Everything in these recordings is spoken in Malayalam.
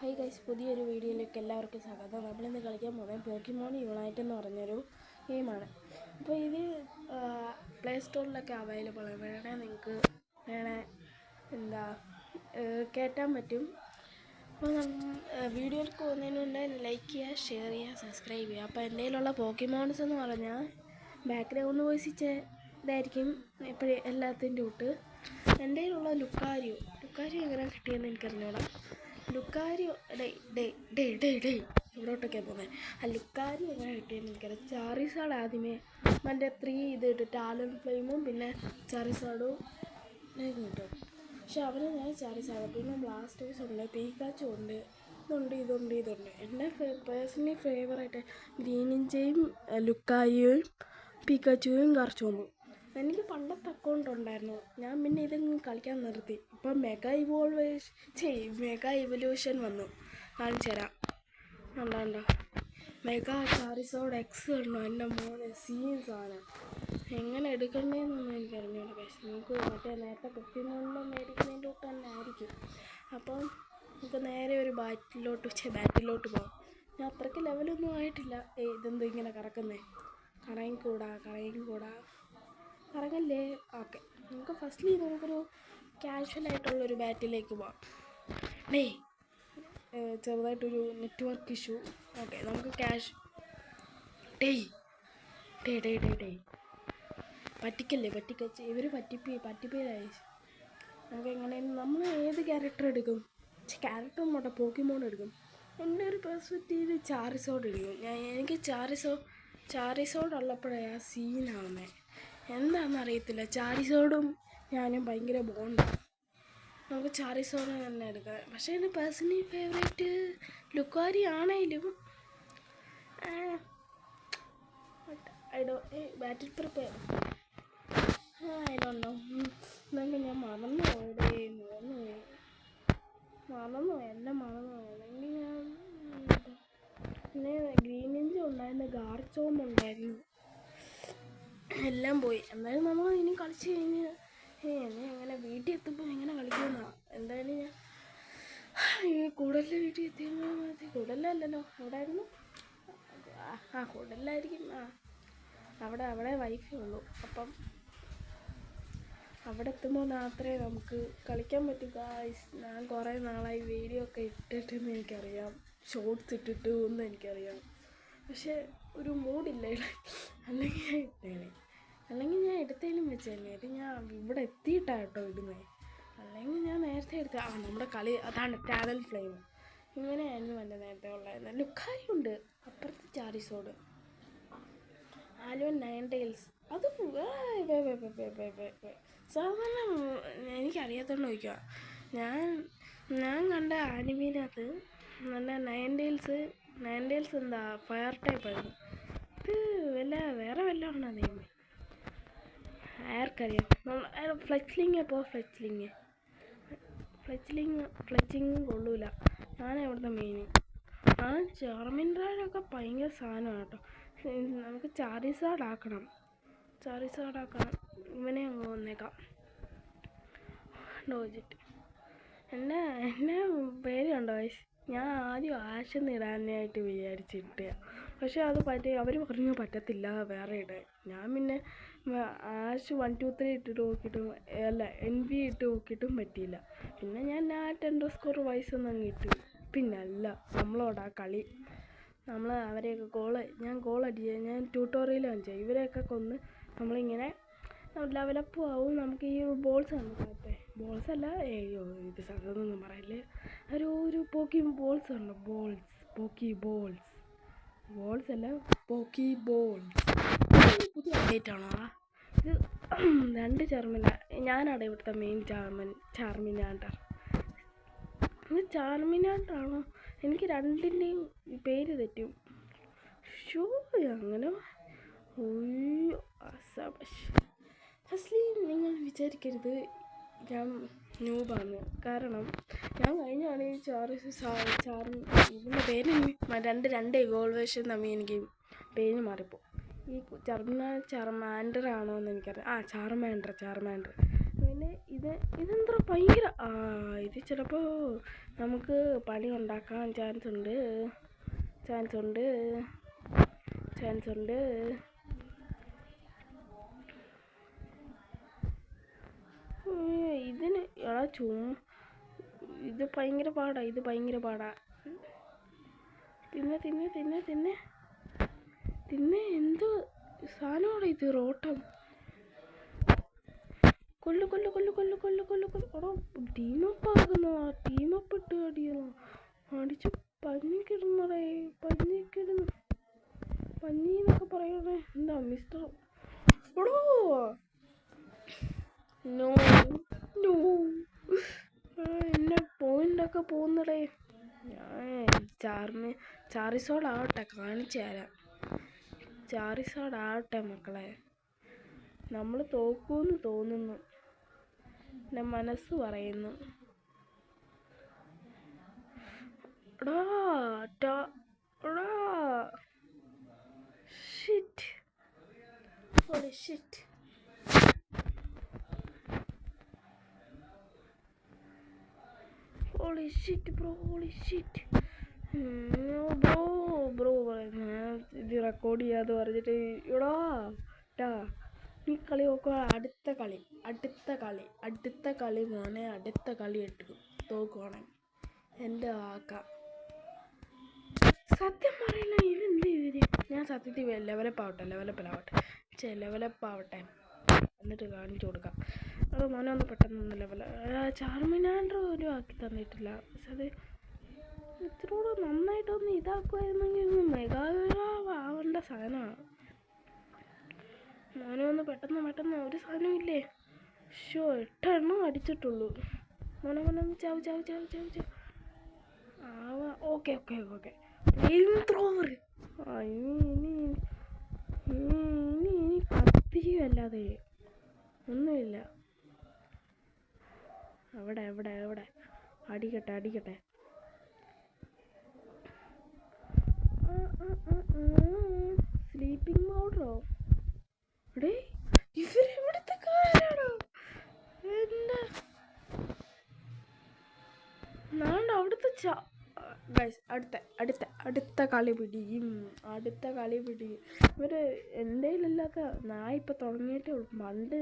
ഹൈ ഗൈസ്, പുതിയൊരു വീഡിയോയിലേക്ക് എല്ലാവർക്കും സ്വാഗതം. നമ്മളിന്ന് കളിക്കാൻ പോകുന്നത് പോക്കിമോൺ യുണൈറ്റ് എന്ന് പറഞ്ഞൊരു ഗെയിമാണ്. അപ്പോൾ ഇത് പ്ലേ സ്റ്റോറിലൊക്കെ അവൈലബിൾ ആണ്. നിങ്ങൾക്ക് കയറ്റാൻ പറ്റും. അപ്പോൾ വീഡിയോയിലേക്ക് പോകുന്നതിന് മുന്നേ ലൈക്ക് ചെയ്യുക, ഷെയർ ചെയ്യുക, സബ്സ്ക്രൈബ് ചെയ്യുക. അപ്പോൾ എൻ്റെ കയ്യിലുള്ള പോക്കിമോൺസ് എന്ന് പറഞ്ഞാൽ ബാക്ക്ഗ്രൗണ്ട് വോയിസ് ഇതായിരിക്കും എപ്പോഴും എല്ലാത്തിൻ്റെ കൂട്ട്. എൻ്റെ കയ്യിലുള്ള ലുക്കാരിയോ എങ്ങനെ കിട്ടിയെന്ന് എനിക്കറിഞ്ഞോളാം. ലുക്കാരിയോ ഇവിടോട്ടൊക്കെ പോകുന്നത്. ആ ലുക്കാരിയോ എങ്ങനെ കിട്ടിയെന്ന് എനിക്കറിയാം. ചാറിസാഡ് ആദ്യമേ മറ്റേ 3 ഇത് ടാലൻ ഫ്ലെയിമും പിന്നെ ചാറിസാഡും കിട്ടും. പക്ഷെ അവന് ഞാൻ ചാറിസാഡ്, പിന്നെ ബ്ലാസ്റ്റേഴ്സ് ഉണ്ട്, പീക്കാച്ചു ഉണ്ട്, ഇതുണ്ട്. എൻ്റെ പേഴ്സണലി ഫേവറായിട്ട് ഗ്രീനിഞ്ചയും ലുക്കാരിയോയും പീക്കാച്ചുവും കറച്ചോമും. എനിക്ക് പണ്ടത്തെ അക്കൗണ്ട് ഉണ്ടായിരുന്നു, ഞാൻ പിന്നെ ഇതങ്ങ് കളിക്കാൻ നിർത്തി. ഇപ്പം മെഗാ ഇവല്യൂഷൻ വന്നു. കാണിച്ചു തരാം. കണ്ടോ മെഗാ ചാറിസോഡ് എക്സ് കണ്ടോ, എൻ്റെ മോനെ സീൻ സാധനം. എങ്ങനെ എടുക്കണ്ടേന്നൊന്നും എനിക്കറിഞ്ഞൂടെ. പക്ഷേ നമുക്ക് മറ്റേ നേരത്തെ പോക്കിമോണിൽ മേടിക്കുന്നതിൻ്റെ തൊട്ട് തന്നെ ആയിരിക്കും. അപ്പം നമുക്ക് നേരെ ഒരു ബാറ്റിലോട്ട് പോകാം. ഞാൻ അത്രയ്ക്ക് ലെവലൊന്നും ആയിട്ടില്ല. ഇതെന്തോ ഇങ്ങനെ കറങ്ങുന്നേ, കറങ്ങിക്കൂടാ കറങ്ങല്ലേ. ഓക്കെ, നമുക്ക് ഫസ്റ്റ്ലി നമുക്കൊരു കാഷ്വലായിട്ടുള്ളൊരു ബാറ്റിലേക്ക് പോകാം. ചെറുതായിട്ടൊരു നെറ്റ്വർക്ക് ഇഷ്യൂ. ഓക്കെ, നമുക്ക് പറ്റിക്കച്ച് ഇവർ പറ്റിപ്പേരായി. നമുക്ക് എങ്ങനെയും നമ്മൾ ഏത് ക്യാരക്ടർ എടുക്കും? ക്യാരക്ടറും പോട്ടെ, പോക്കിമോൺ എടുക്കും. എൻ്റെ ഒരു പെർസ്പെക്റ്റീവ് ചാറിസോഡ് എടുക്കും. എനിക്ക് ചാറിസോഡ് ഉള്ളപ്പോഴാണ് സീനാവുന്നത്. എന്താണെന്നറിയത്തില്ല, ചാറിസോഡും ഞാനും ഭയങ്കര ബോണ്ടാണ്. നമുക്ക് ചാറിസോഡ് തന്നെ എടുക്കാം. പക്ഷേ എൻ്റെ പേഴ്സണലി ഫേവറേറ്റ് ലുക്കാരി ആണെങ്കിലും ബാറ്റിൽ പ്രിപ്പയർ ആയതുകൊണ്ടോ എന്നൊക്കെ ഞാൻ മറന്നുപോയി. അല്ലെങ്കിൽ ഞാൻ പിന്നെ ഗ്രീൻ ഇഞ്ച് ഉണ്ടായിരുന്നു, ഗാർച്ചോം ഉണ്ടായിരുന്നു, എല്ലാം പോയി. എന്തായാലും നമ്മൾ ഇനി കളിച്ച് കഴിഞ്ഞ് എങ്ങനെ വീട്ടിൽ എത്തുമ്പോൾ എങ്ങനെ കളിക്കുമെന്നാണ്. എന്തായാലും ഞാൻ കൂടലിൻ്റെ വീട്ടിൽ എത്തിയപ്പോൾ കൂടലല്ലോ, അവിടെ ആയിരുന്നു. കൂടലായിരിക്കും. അവിടെ വൈഫേ ഉള്ളൂ. അപ്പം അവിടെ എത്തുമ്പോൾ മാത്രമേ നമുക്ക് കളിക്കാൻ പറ്റൂ. ഞാൻ കുറേ നാളായി വീഡിയോ ഒക്കെ ഇട്ടിട്ടെന്ന് എനിക്കറിയാം, ഷോർട്സ് ഇട്ടിട്ട് ഒന്നും എനിക്കറിയാം. പക്ഷേ ഒരു മൂഡില്ല. അല്ലെങ്കിൽ ഞാൻ എടുത്തേലും വെച്ചല്ലേ. ഇത് ഞാൻ ഇവിടെ എത്തിയിട്ടാണ് കേട്ടോ ഇടുന്നത്. അല്ലെങ്കിൽ ഞാൻ നേരത്തെ എടുത്ത നമ്മുടെ കളി അതാണ് ടാലൻ ഫ്ലെയിം. ഇങ്ങനെയായിരുന്നു എൻ്റെ നേരത്തെ ഉള്ളായിരുന്നു. ലുക്കാരി ഉണ്ട്, അപ്പുറത്ത് ചാറിസോഡ്, ആലുവൻ 9 ടൈൽസ്. അത് സാധാരണ എനിക്കറിയാത്തോണ്ട് ചോദിക്കുക. ഞാൻ കണ്ട ആനിമീനകത്ത് നല്ല 9 ടൈൽസ് എന്താ ഫയർ ടൈപ്പായിരുന്നു. ഇത് വേറെ വല്ലതും ആണോ ആർക്കറിയാം. ഫ്ലെച്ചിങ് കൊള്ളൂല. ഞാൻ അവിടുത്തെ മെയിൻ ചാർമിൻഡ്രൊക്കെ ഭയങ്കര സാധനമാണ് കേട്ടോ. നമുക്ക് ചാറിസാഡ് ആക്കണം. ഇവനെ അങ്ങ് വന്നേക്കാം. ഡോജിറ്റ് എന്നെ പേര് കണ്ടോ? ഞാൻ ആദ്യം ആഷെന്ന് ഇടാനായിട്ട് വിചാരിച്ചിട്ട്, പക്ഷേ അത് അവർ പറഞ്ഞു പറ്റത്തില്ല, വേറെ ഇടാൻ. ഞാൻ പിന്നെ ആഷ് 1 2 3 ഇട്ടിട്ട് നോക്കിയിട്ടും NV ഇട്ട് നോക്കിയിട്ടും പറ്റിയില്ല. പിന്നെ ഞാൻ @_ വൈസ് എന്നങ്ങ് ഇട്ടു. പിന്നല്ല നമ്മളോടാ കളി. നമ്മൾ അവരെയൊക്കെ ഞാൻ ഞാൻ ട്യൂട്ടോറിയൽ കാണിച്ചു. ഇവരെയൊക്കെ കൊന്ന് നമ്മളിങ്ങനെ ലെവലപ്പ് ആവും. നമുക്ക് ഈ ബോൾസ് കണ്ടിട്ട് ബോൾസ് അല്ല, ഇത് സാധനമൊന്നും പറയില്ലേ, ഒരു പോക്കി ബോൾസ് ഉണ്ടോ, പോക്കി ബോൾസ് അല്ല, പോക്കി ബോൾസ്. പുതിയ അപ്ഡേറ്റ് ആണോ ഇത്? 2 ഞാനാണ് ഇവിടുത്തെ മെയിൻ ചാർമിനാണ്ടർ. ഇത് ചാർമിനാണ്ടറാണോ? എനിക്ക് രണ്ടിൻ്റെയും പേര് തെറ്റും. അങ്ങനെ ഫസ്റ്റ്ലി നിങ്ങൾ വിചാരിക്കരുത് ഞാൻ ന്യൂബാണ്. കാരണം ഞാൻ കഴിഞ്ഞാണ് ഈ ഇതിൻ്റെ പേര് 2 ഇവോൾവേഷൻ തമ്മിൽ എനിക്ക് പേര് മാറിപ്പോൾ. ഈ ചാർമാൻഡർ ആണോ എന്ന് എനിക്കറിയാം. ചാർമാൻഡർ. ഇതെന്താ ഭയങ്കര ഇത് ചിലപ്പോൾ നമുക്ക് പണി ഉണ്ടാക്കാൻ ചാൻസ് ഉണ്ട്. ഇതിന് ഇത് ഭയങ്കര പാടാ. തിന്നെ എന്ത് സാധനമാണ് ഇത്? റോട്ടം. കൊല്ലു. എടാ ടീമപ്പ് ഇട്ട് അടിച്ച് പഞ്ഞിക്കിടുന്നടേ. പഞ്ഞി എന്നൊക്കെ പറയണേ എന്താ മിസ്റ്റർ? എടോ നോ എന്നെ പോയിന്റൊക്കെ പോകുന്നടേ. ഞാൻ ചാറിസോടാവട്ടെ, കാണിച്ചു തരാം. ചാറിസോടാവട്ടെ മക്കളെ. നമ്മൾ തോക്കൂന്ന് തോന്നുന്നു, എൻ്റെ മനസ്സ് പറയുന്നു. Shit. Holy shit bro. Bro പറയുന്നു ഇത് റെക്കോർഡ് ചെയ്യാതെ പറഞ്ഞിട്ട്. നീ കളി നോക്കുക. അടുത്ത കളി മോനെ. അടുത്ത കളി എടുക്കും തോക്കുവാണെങ്കിൽ എൻ്റെ വാക്ക. സത്യം പറയണ ഇതെന്ത് ഇവര്? ഞാൻ സത്യത്തിൽ ലെവലപ്പാവട്ടെ എന്നിട്ട് കാണിച്ചു കൊടുക്കാം. അത് മോനെ ഒന്ന് പെട്ടെന്ന് ചാർമിനാൻഡർ ഒരു ആക്കി തന്നിട്ടില്ല. പക്ഷെ അത് ഇത്തിരൂടെ നന്നായിട്ടൊന്ന് ഇതാക്കുമായിരുന്നെങ്കിൽ മെഗാവാവേണ്ട സാധനമാണ്. മോനെ ഒന്ന് പെട്ടെന്ന് ഒരു സാധനം ഇല്ലേ? 8 എണ്ണം അടിച്ചിട്ടുള്ളൂ. മോനെ ഒന്ന് ചാവ്. ഓക്കെ. Flame thrower. ഇനി കത്തിയല്ലാതെ ഒന്നുമില്ല. എവിടെ അടിക്കട്ടെ. സ്ലീപ്പിംഗ് പൗഡറോ? എടേ ഇവരെവിടുത്തെ കാരാണോ? എന്താ നാണ്ട അവിടുത്തെ അടുത്ത കളി പിടിക്കും. ഇവര് എൻ്റെ കയ്യിലല്ലാത്ത ഞാൻ ഇപ്പം തുടങ്ങിയിട്ടേ ഉള്ളൂ. പണ്ട്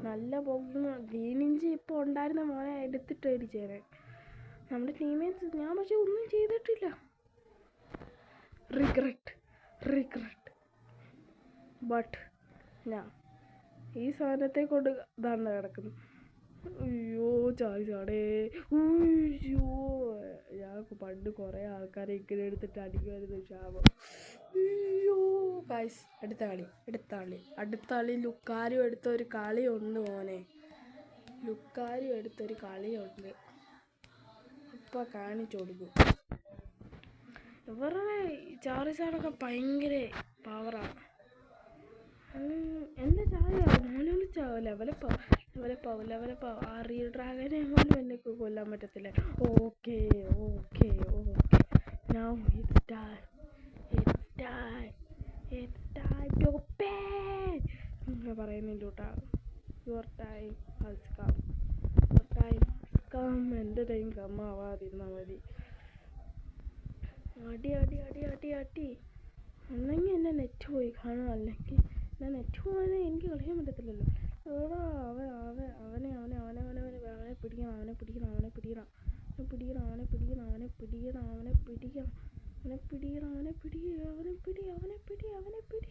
നല്ല പോകുന്ന ഗ്രീനിഞ്ചി ഇപ്പോൾ ഉണ്ടായിരുന്ന മോനെ എടുത്തിട്ട് അടിച്ചേനെ നമ്മുടെ ടീമേറ്റ്സ്. ഞാൻ പക്ഷെ ഒന്നും ചെയ്തിട്ടില്ല. റിഗ്രറ്റ് ബട്ട് ഞാൻ ഈ സാധനത്തെ കൊണ്ട് ഇതാണ് കിടക്കുന്നു. അയ്യോ ചാടേ. ഞാൻ പണ്ട് കുറേ ആൾക്കാരെ ഇങ്ങനെ എടുത്തിട്ട് അടിക്കുമായിരുന്നു ശാപം. അയ്യോ ഗൈസ്, അടുത്ത കളി ലുക്കാരു എടുത്തൊരു കളിയുണ്ട് മോനെ. ഇപ്പം കാണിച്ചു കൊടുക്കും. ഇവരുടെ ചാറിസാടൊക്കെ ഭയങ്കര പവറാണ്. എൻ്റെ മോനൊന്ന് ലെവലപ്പാവും. ആ റിയൽ ഡ്രാഗനെ പോലും എന്നെ കൊല്ലാൻ പറ്റത്തില്ല. Okay now it's time to pay എന്ന് പറയുന്നില്ല കേട്ടാ. Your time has come. എൻ്റെ ടൈം കമ്മാവാതിരുന്നാൽ മതി. അടി ഒന്നെങ്കിൽ എൻ്റെ നെറ്റ് പോയി കാണും, അല്ലെങ്കിൽ നെറ്റ് പോകാതെ എനിക്ക് കളിക്കാൻ പറ്റത്തില്ലല്ലോ. അവനെ പിടി.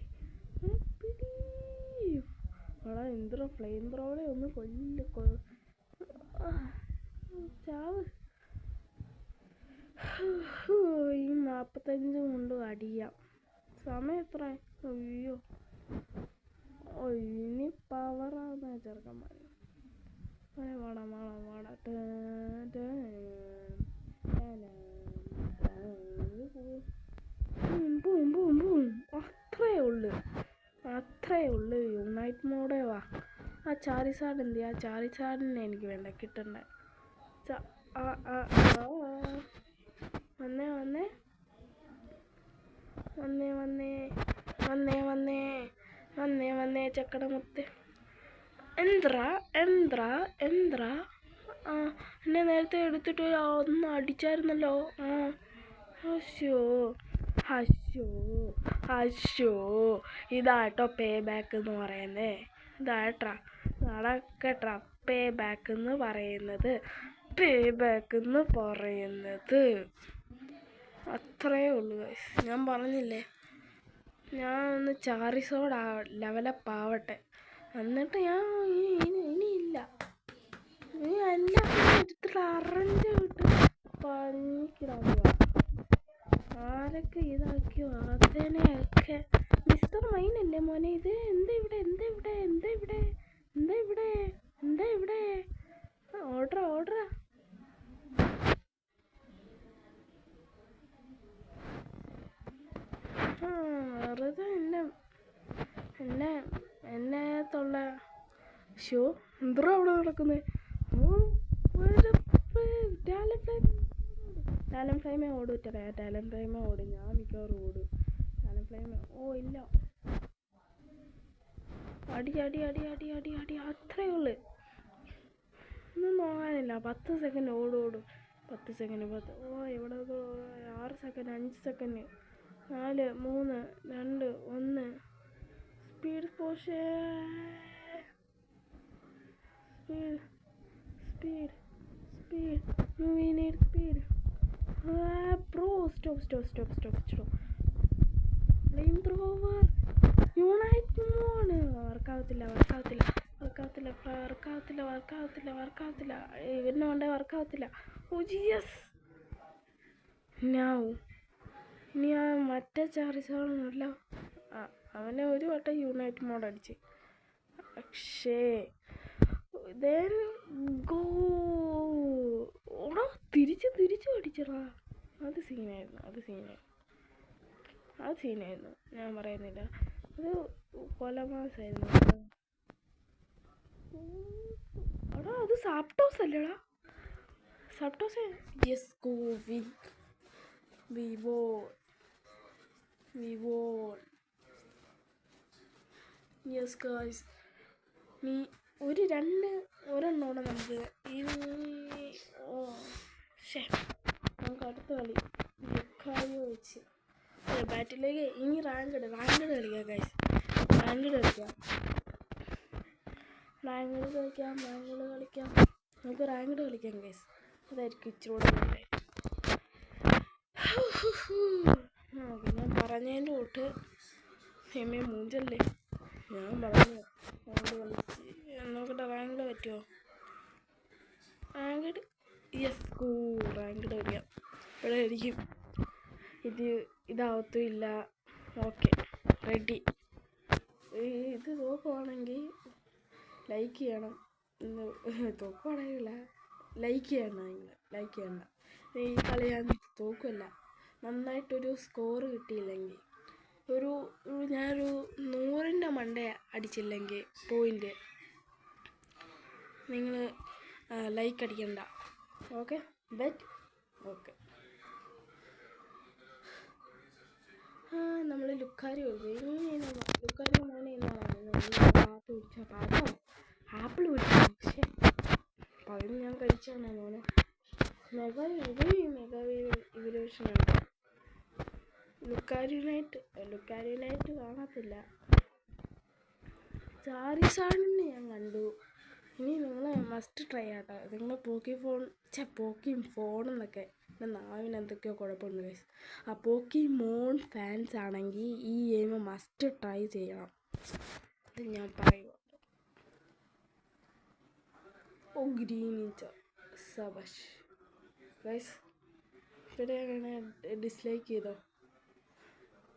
എന്തോ ഫ്ലെയിം ത്രോടെ ഒന്ന് ചാവ്. ഈ 45 കൊണ്ട് അടിയാം. സമയം എത്ര? അയ്യോ ഇനി പവറാന്ന് ചെറുക്കന്മാർ. അത്രേ ഉള്ളു. യുണൈറ്റ് മോഡേ വാ. ആ ചാറിസാഡ് എന്ത്? ആ ചാറിസാഡിനെ എനിക്ക് വേണ്ട, കിട്ടണ്ടേ. വന്നേ ചക്കട മുത്ത്. എന്ത്രാ എന്ത്രാ എന്ത്രാ ആ എന്നെ നേരത്തെ എടുത്തിട്ട് ഒന്ന് അടിച്ചായിരുന്നല്ലോ. ആ അശ്ശോ അശ്ശോ അശ്ശോ. ഇതാട്ടോ പേ ബാക്ക് എന്ന് പറയുന്നേ. ഇതാട്രാ നടക്കട്രാ പേ ബാക്ക് എന്ന് പറയുന്നത്. പേ ബാക്ക് എന്ന് പറയുന്നത് അത്രയേ ഉള്ളൂ ഗൈസ്. ഞാൻ പറഞ്ഞില്ലേ, ഞാൻ ഒന്ന് ചാറിസോഡ് ലെവലപ്പ് ആവട്ടെ, എന്നിട്ട് ഞാൻ ഇനിയില്ല, ഇനി എല്ലാം എടുത്തിട്ട് അറഞ്ച് വിട്ട് പഞ്ഞിക്കിടാക്കുക. ആരൊക്കെ ഇതാക്കിയോ അതിനെയൊക്കെ. മിസ്റ്റർ മൈനല്ലേ മോനെ ഇത്? എന്താ ഇവിടെ എന്താ ഇവിടെ എന്താ ഇവിടെ എന്താ ഇവിടെ എന്താ ഇവിടെ? ഓർഡറാ ഓർഡറാ. വെറുതെ എന്നെ എന്നെ തൊള്ള ഷോ എന്തോ അവിടെ നടക്കുന്നത്. ടാലന്റ് ഫ്ലെയിമേ ഓടും. ടാലന്റ് ഫ്ലെയിമേ ഓടും. ഞാൻ മിക്കവാറും ഓടും. ടാലന്റ് ഫ്ലെയിമേ. ഓ ഇല്ല, അടി അടി അടി അടി അടി അടി അത്രയേ ഉള്ളു. ഒന്നും നോക്കാനില്ല. 10 സെക്കൻഡ് ഓടും. 10 സെക്കൻഡ് 10. ഓ എവിടെ 6 സെക്കൻഡ് 5 സെക്കൻഡ് 4 3 2 1. സ്പീഡ് പോഷേ. Speed speed speed. We need speed. Bro stop stop stop stop stop. Flame thrower unite mode. വർക്കാവത്തില്ല വർക്കാവത്തില്ല വർക്കാവത്തില്ല വർക്കാവത്തില്ല വർക്കാവത്തില്ല വർക്കാവത്തില്ല. ഇവരിനെ കൊണ്ട് വർക്കാവത്തില്ല. ഓ ജിയസ്. ഞാവും ഇനി ആ മറ്റേ ചാറിസോണല്ല, അവനെ ഒരു വട്ടം യുണൈറ്റ് മോഡ് അടിച്ച്. പക്ഷേ then go. ഓടാ തിരിച്ചു അടിച്ചടാ. അത് സീനായിരുന്നു. ഞാൻ പറയുന്നില്ല, അത് കൊലമാസായിരുന്നു. എടാ അത് സാപ്ടോസ് അല്ലേടാ? സാപ്ടോസ്. Yes go win. വിവോ യെസ് ഗായ്സ്. നീ ഒരെണ്ണോടെ നമുക്ക് നമുക്ക് അടുത്ത കളി ലുക്കായോ വെച്ച് ബാറ്റിലേക്ക് ഇനി റാങ്കഡ് കളിക്കാം ഗൈസ്. റാങ്കഡ് കളിക്കാം. നമുക്ക് റാങ്കഡ് കളിക്കാം ഗൈസ്. അതായിരിക്കും ഇച്ചിരൂടെ നല്ലത്. ഞാൻ പറഞ്ഞതിൻ്റെ തൊട്ട് എമ്മയെ മൂഞ്ചല്ലേ. ഞാൻ പറഞ്ഞു നോക്കട്ടെ റാങ്കഡ് പറ്റുമോ? റാങ്കഡ് യെസ് റാങ്കഡ് കളിക്കാം. ഇപ്പോഴായിരിക്കും ഇതാവത്തും ഇല്ല. Okay ready. ഇത് നോക്കുവാണെങ്കിൽ ലൈക്ക് ചെയ്യണം. തോക്കുവാണെങ്കില ലൈക്ക് ചെയ്യണ്ട. ഈ കളി ഞാൻ തോക്കുമല്ല. നന്നായിട്ടൊരു സ്കോർ കിട്ടിയില്ലെങ്കിൽ, ഞാനൊരു 100ൻ്റെ മണ്ട അടിച്ചില്ലെങ്കിൽ പോയിൻ്റ്, നിങ്ങൾ ലൈക്ക് അടിക്കണ്ട. Okay bet. ഓക്കെ നമ്മൾ ലുക്കാരി മോനെ ആപ്പിൾ പിടിച്ചു. പക്ഷേ പകുതി ഞാൻ കഴിച്ചാണ് മോനെ. മെഗാ ഇവല്യൂഷൻ ഉണ്ട്. ലുക്കാരിനായിട്ട് കാണത്തില്ല. ചാറിസാണിനെ ഞാൻ കണ്ടു. ഇനി നിങ്ങൾ മസ്റ്റ് ട്രൈ ആട്ടോ. നിങ്ങൾ പോക്കിമോൺ എന്നൊക്കെ എൻ്റെ നാവിന് എന്തൊക്കെയോ കുഴപ്പമുണ്ട് ഗൈസ്. ആ പോക്കിമോൺ ഫാൻസ് ആണെങ്കിൽ ഈ ഗെയിം മസ്റ്റ് ട്രൈ ചെയ്യണം. അത് ഞാൻ പറയുക. ഓ ഗ്രീനിച്ച സബഷ് ഗൈസ്. ഇവിടെ അങ്ങനെ ഡിസ്ലൈക്ക് ചെയ്തോ.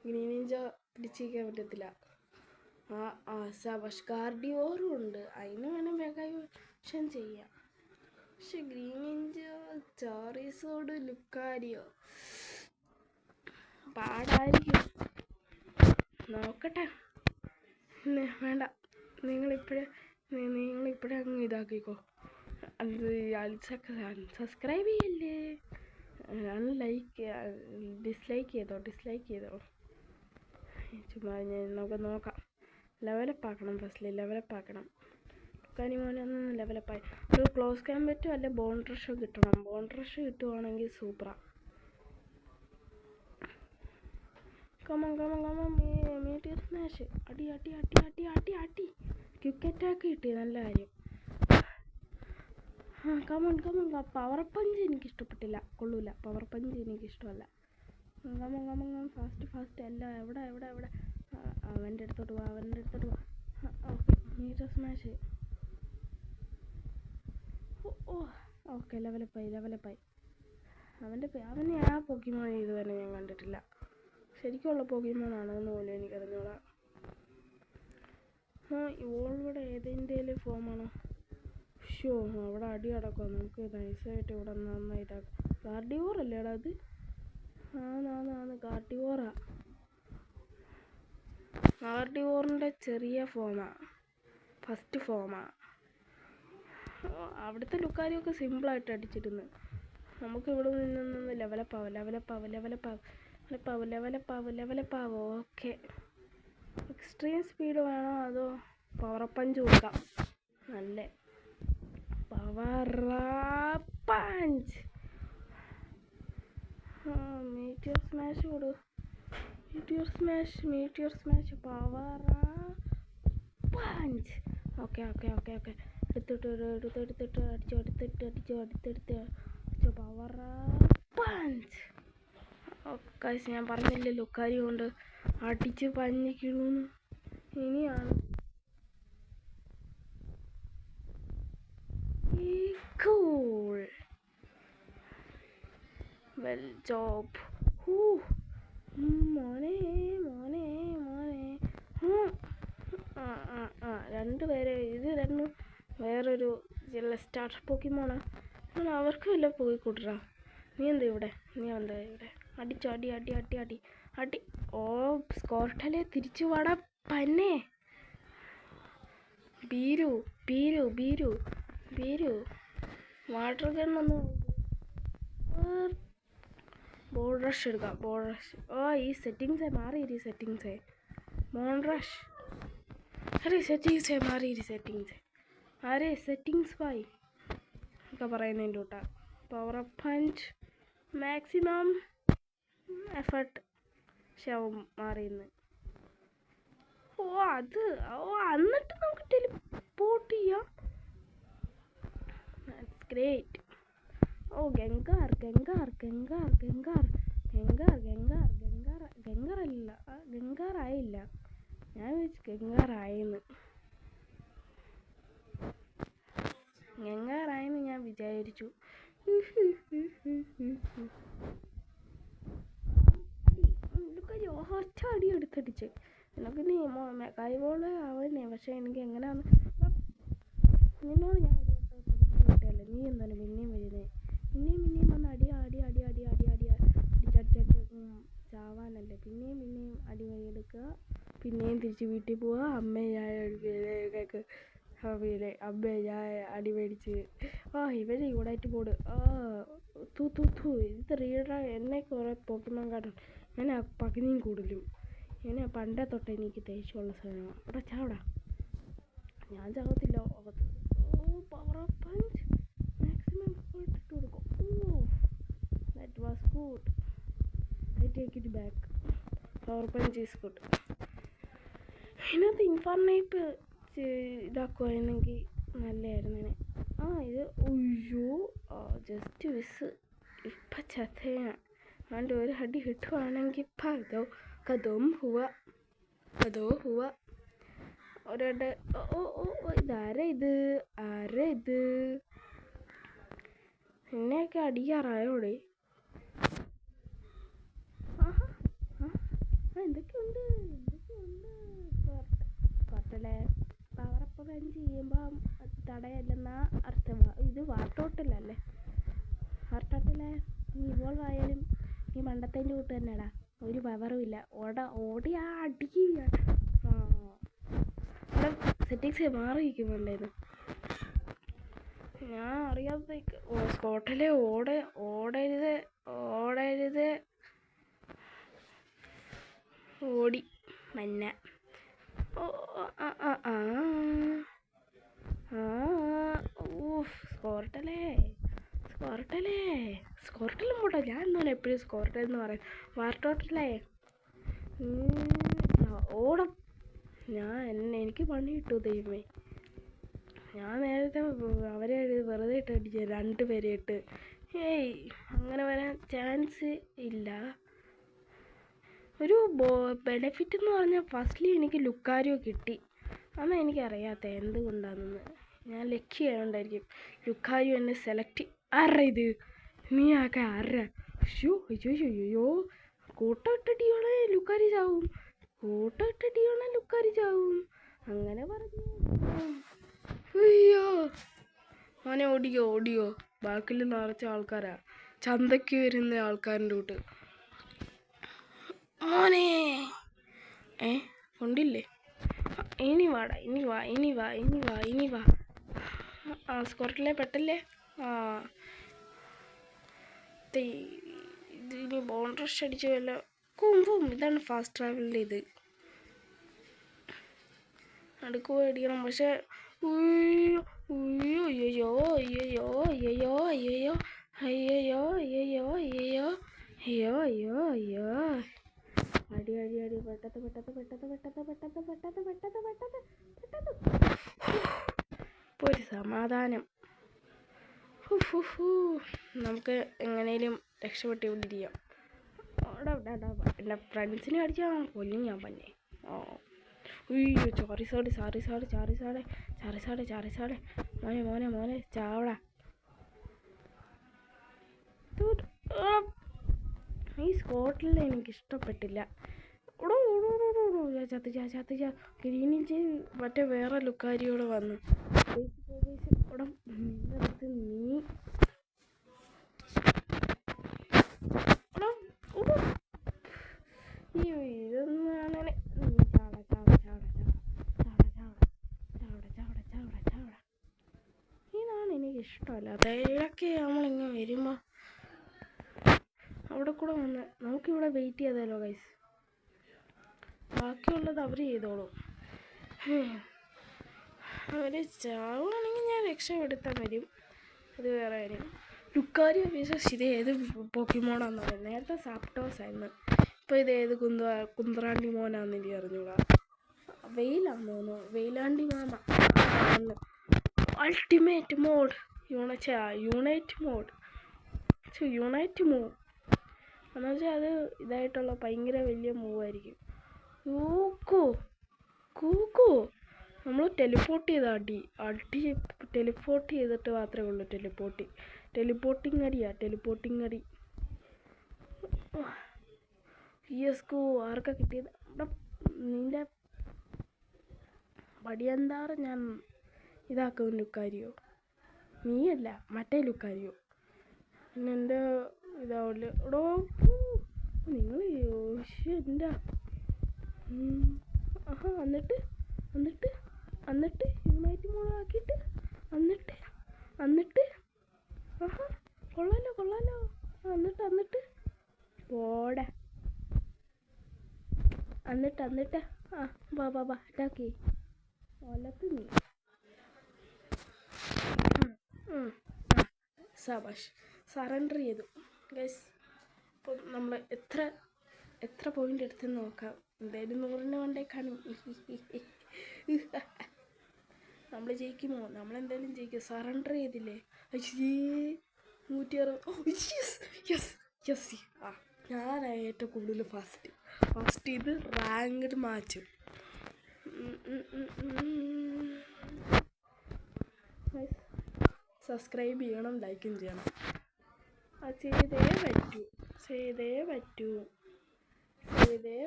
ഗ്രീനിഞ്ച പിടിച്ചിരിക്കാൻ പറ്റത്തില്ല. സബഷ് കാർഡിയോറും ഉണ്ട്. അതിന് വേണം മെഗാഷൻ ചെയ്യാം. പക്ഷെ ഗ്രീനിഞ്ച ചാറിസോഡ് ലുക്കാരിയോ പാടായിരിക്കും. നോക്കട്ടെ. വേണ്ട, നിങ്ങളിപ്പോഴേ അങ്ങ് ഇതാക്കിക്കോ. സബ്സ്ക്രൈബ് ചെയ്യല്ലേ. ഡിസ്ലൈക്ക് ചെയ്തോ. ചുമ്മാ നമുക്ക് നോക്കാം. ലെവലപ്പ് ആക്കണം. കനിമോനൊന്ന് ലെവലപ്പായി. ഒരു ക്ലോസ് ക്യാമ്പറ്റോ അല്ലെ ബോൺ റഷോ കിട്ടണം. ബോൺ റഷ് കിട്ടുവാണെങ്കിൽ സൂപ്പറാ. Come on meteor smash. അടി അടി അടി അടി അടി അടി. ക്വിക്ക് അറ്റാക്ക് കിട്ടി, നല്ല കാര്യം. കമൺ പവർ പഞ്ച് എനിക്ക് ഇഷ്ടപ്പെട്ടില്ല, കൊള്ളൂല. പവർ പഞ്ച് എനിക്ക് ഇഷ്ടമല്ല. കമൺ ഫാസ്റ്റ് അല്ല. എവിടെ അവൻ്റെ അടുത്തോട്ട് പോവാ. Okay meter smash. ഓക്കെ ലെവലപ്പായി. അവനെ ആ പോക്കിമോൺ ഇതുവരെ ഞാൻ കണ്ടിട്ടില്ല. ശരിക്കുള്ള പോക്കിമോണാണെന്ന് പോലും എനിക്കറിഞ്ഞൂടാ. ഇവളുടെ ഏതെങ്കിലും ഫോമാണോ? അവിടെ അടി അടക്കാം. നമുക്ക് നൈസായിട്ട് ഇവിടെ നന്നായിട്ടാക്കാം. ഗാർഡിവോർ അല്ലേടാ അത്? ആണ് ഗാർഡിവോറാ. ഗാർഡിവോറിൻ്റെ ചെറിയ ഫോമാ, ഫസ്റ്റ് ഫോമാ. അവിടുത്തെ ലുക്കാരിയൊക്കെ സിമ്പിളായിട്ട് അടിച്ചിരുന്നു. നമുക്ക് ഇവിടെ നിന്ന് ലെവലപ്പാവ്. ഓക്കെ, എക്സ്ട്രീം സ്പീഡ് വേണോ അതോ പവർ പഞ്ച് കൊടുക്കാം? നല്ല പവർ പഞ്ച്. മീറ്റിയർ സ്മാഷ് കൊടു. Meteor smash power punch. Okay എടുത്തിട്ട് അടിച്ചു പവർ പഞ്ച്. ഓക്കെ, ഞാൻ പറഞ്ഞില്ലേ ലുക്കാരി കൊണ്ട് അടിച്ച് പഞ്ഞിക്കിടുന്നു. ഇനിയാണ് cool. Well job. മോനെ രണ്ടുപേരെ. ഇത് രണ്ടും വേറൊരു സ്റ്റാർട്ടർ പോക്കിമോണാ. അവർക്ക് വല്ല പോയി കൂട്ടറാ. നീ എന്താ ഇവിടെ? അടിച്ചോ, അടി. ഓ സ്കോർട്ടലെ തിരിച്ചു വാടാ പന്നെ. ബീരു വാട്ടർ ഗണ്ണൊന്ന് ബോൾ റഷ് എടുക്കാം. ഈ സെറ്റിങ്സേ മാറിയിരി. ബോൾ റഷ് സെറ്റിങ്സേ മാറിയിരി. സെറ്റിങ്സ് പോയി ഒക്കെ പറയുന്നതിൻ്റെ കൂട്ടാ. പവർ പഞ്ച് മാക്സിമം എഫർട്ട് ശവം മാറിയെന്ന്. എന്നിട്ട് നമുക്ക് ടെലിപ്പോർട്ട് ചെയ്യാം. ഗ്രേറ്റ്. ഗംഗാർ ആയില്ല. ഞാൻ വിചാരിച്ചു ഗംഗാറായെന്ന് ഞാൻ വിചാരിച്ചു. അടി എടുത്തടിച്ച് നിനക്ക് നീ കൈവോള് ആവന്നെ. പക്ഷെ എനിക്ക് എങ്ങനെയാന്ന് നിന്നോട് ഞാൻ ഒരു വട്ടം കിട്ടല്ലേ. നീ എന്താണ് പിന്നെയും വരുന്നേ? പിന്നെയും വന്ന് അടി ചാവാനല്ലേ. പിന്നെയും അടി എടുക്കുക. പിന്നെയും തിരിച്ച് വീട്ടിൽ പോവുക. അമ്മയെ അടി മേടിച്ച്. ഇവര് ഇവിടായിട്ട് പോട്. ഇത് റീഡർ എന്നെ കുറെ പോക്കിമോൻ കാട്ടും. ഞാൻ പകുതിയും കൂടുതലും ഇങ്ങനെ പണ്ടേ തൊട്ട് എനിക്ക് ദേഷ്യമുള്ള സാധനമാണ്. അവിടെ ചാവടാ. ഞാൻ ചാവത്തില്ല. പവർ പഞ്ച് മാക്സിമം ഇട്ട് കൊടുക്കും. That was good. I take it back. Power punch is good. ഇതിനകത്ത് ഇൻഫർനൈപ്പ് ഇതാക്കുമായിരുന്നെങ്കിൽ നല്ലതായിരുന്നു. ഇത് ജസ്റ്റ് മിസ്. ഇപ്പം ചത്തയാണ്. അതുകൊണ്ട് ഒരു അടി കിട്ടുവാണെങ്കിൽ ഇപ്പം കഥവും ഹുവ ഒരടെ. ഇതാരാ ഇത്? എന്നെയൊക്കെ അടിക്കാറായോടെ? എന്തൊക്കെയുണ്ട് കോട്ടലെ. പവറപ്പ് പഞ്ച് ചെയ്യുമ്പം തടയല്ലെന്നാ അർത്ഥം. ഇത് വാർട്ടോട്ടിലല്ലേ? വാർട്ടോട്ടിലെ നീ ഇവോൾവ് ആയാലും നീ മണ്ടത്തേൻ്റെ കൂട്ട് തന്നെടാ. ഒരു പവറും ഇല്ല. ഓടി അടിക്കുക. സെറ്റിങ്സ് മാറിയിരിക്കുന്നുണ്ടായിരുന്നു. ഞാൻ അറിയാത്തേക്ക് സ്കോട്ടിലെ ഓടരുത്. ഓടി മഞ്ഞ. സ്കോർ എന്ന് പറയും. വാർട്ടോട്ടല്ലേ ഓടം. എനിക്ക് പണി കിട്ടു ദൈവമേ. ഞാൻ നേരത്തെ അവരെ വെറുതെ ഇട്ടടിച്ച 2 പേരെ ഇട്ട്. അങ്ങനെ വരാൻ ചാൻസ് ഇല്ല. ഒരു ബെനിഫിറ്റ് എന്ന് പറഞ്ഞാൽ ഫസ്റ്റ്ലി എനിക്ക് ലുക്കാരിയോ കിട്ടി. അതാണ് എനിക്കറിയാത്ത എന്തുകൊണ്ടാണെന്ന്. ഞാൻ ലക്കി ആയതുകൊണ്ടായിരിക്കും ലുക്കാരിയോ എന്നെ സെലക്ട്. ഇത് നീ ആക്കെ അയ്യോ അയ്യോ അയ്യോ. കൂട്ടമിട്ടടിയോളെ ലുക്കാരി ചാവും, കൂട്ടമിട്ടടിയോളെ ലുക്കാരി ചാവും. അങ്ങനെ പറഞ്ഞു. അയ്യോ മോനെ ഓടിയോ. ബാക്കിൽ നിറച്ച ആൾക്കാരാ, ചന്തയ്ക്ക് വരുന്ന ആൾക്കാരിൻ്റെ കൂട്ട്. മോനെ കൊണ്ടില്ലേ? ഇനി വാ. സ്കോറിലെ പെട്ടല്ലേ. ഇതിനി ബോൺ റഷ് അടിച്ച് വല്ല കുമ്പും. ഇതാണ് ഫാസ്റ്റ് ട്രാവലിൻ്റെ ഇത്. അടുക്ക് അടിക്കണം. പക്ഷെ അടി പെട്ടത്. ഒരു സമാധാനം. നമുക്ക് എങ്ങനെയും രക്ഷപ്പെട്ട് ഇവിടെ ഇരിക്കാം. എൻ്റെ ഫ്രണ്ട്സിനെ അടിച്ചാൽ കൊല്ലും ഞാൻ പന്നെ. അയ്യോ ചാറിസാടെ മോനെ ചാവടാ. ഈ സ്കോട്ടിൽ എനിക്കിഷ്ടപ്പെട്ടില്ല. ചത്ത് ഗ്രീനിച്ച് മറ്റേ വേറെ ലുക്കാരിയോടെ വന്നു. നീ ഇതൊന്നാണ്. ഇതാണ് എനിക്കിഷ്ടമല്ല. അതൊക്കെ നമ്മളിങ്ങനെ വരുമ്പോൾ അവിടെ കൂടെ വന്ന് നമുക്കിവിടെ വെയിറ്റ് ചെയ്താലോ ഗൈസ്. ബാക്കിയുള്ളത് അവർ ചെയ്തോളും. അവർ ചാവുകയാണെങ്കിൽ ഞാൻ രക്ഷപ്പെടുത്താൻ വരും, അത് വേറെ കാര്യം. ലുക്കാരിയോ ഇത് ഏത് പോക്കിമോണാന്ന് പറയുന്നത്. നേരത്തെ സാപ്റ്റോസ് ആയിരുന്നു, ഇപ്പോൾ ഇത് ഏത് കുന്ത്രാണ്ടി മോനാന്ന് എനിക്ക് അറിഞ്ഞൂടാ. വെയിലാന്ന് തോന്നുന്നു, വെയിലാണ്ടി മാമ. അൾട്ടിമേറ്റ് മോഡ് യുണൈറ്റ് മോഡ് എന്ന് വെച്ചാൽ അത് ഇതായിട്ടുള്ള ഭയങ്കര വലിയ മൂവായിരിക്കും. കൂക്കോ നമ്മൾ ടെലിപ്പോർട്ട് ചെയ്ത അടി ടെലിപ്പോർട്ട് ചെയ്തിട്ട് മാത്രമേ ഉള്ളൂ. ടെലിപ്പോർട്ടിങ് അടി. യസ്കോ ആർക്കാ കിട്ടിയത്? നിന്റെ പടിയന്താറ് ഞാൻ ഇതാക്കും. ലുക്കാരിയോ നീയല്ല, മറ്റേ ലുക്കാരിയോ. പിന്നെ എൻ്റെ ഇതാവില്ല. നിങ്ങൾ എൻ്റെ എന്നിട്ട് യുണൈറ്റ് മോളാക്കിയിട്ട് എന്നിട്ട് കൊള്ളാലോ. എന്നിട്ട് പോടെ. എന്നിട്ട് വാ അറ്റാക്ക് ഒലത്ത് നീ. സബാഷ് സറണ്ടർ ചെയ്തു ഗൈസ്. ഇപ്പം നമ്മൾ എത്ര പോയിന്റ് എടുത്തെന്ന് നോക്കാം. എന്തായാലും 100ന് കൊണ്ടേ കാണും. നമ്മൾ ജയിക്കുമോ? നമ്മളെന്തായാലും ജയിക്കും. സറണ്ടർ ചെയ്തില്ലേ? 160. ഞാനാണ് ഏറ്റവും കൂടുതൽ ഫസ്റ്റ് ഇത് റാങ്ക്ഡ് മാച്ച്. സബ്സ്ക്രൈബ് ചെയ്യണം, ലൈക്കും ചെയ്യണം. അത് ചെയ്തേ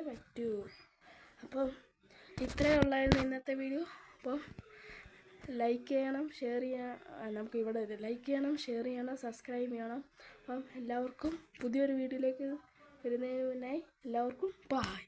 പറ്റൂ. അപ്പം ഇത്രയേ ഉള്ളായിരുന്നു ഇന്നത്തെ വീഡിയോ. അപ്പം ലൈക്ക് ചെയ്യണം, ഷെയർ ചെയ്യണം. നമുക്ക് ഇവിടെ ലൈക്ക് ചെയ്യണം, ഷെയർ ചെയ്യണം, സബ്സ്ക്രൈബ് ചെയ്യണം. അപ്പം എല്ലാവർക്കും പുതിയൊരു വീഡിയോയിലേക്ക് വരുന്നതിന് മുന്നായി എല്ലാവർക്കും ബൈ.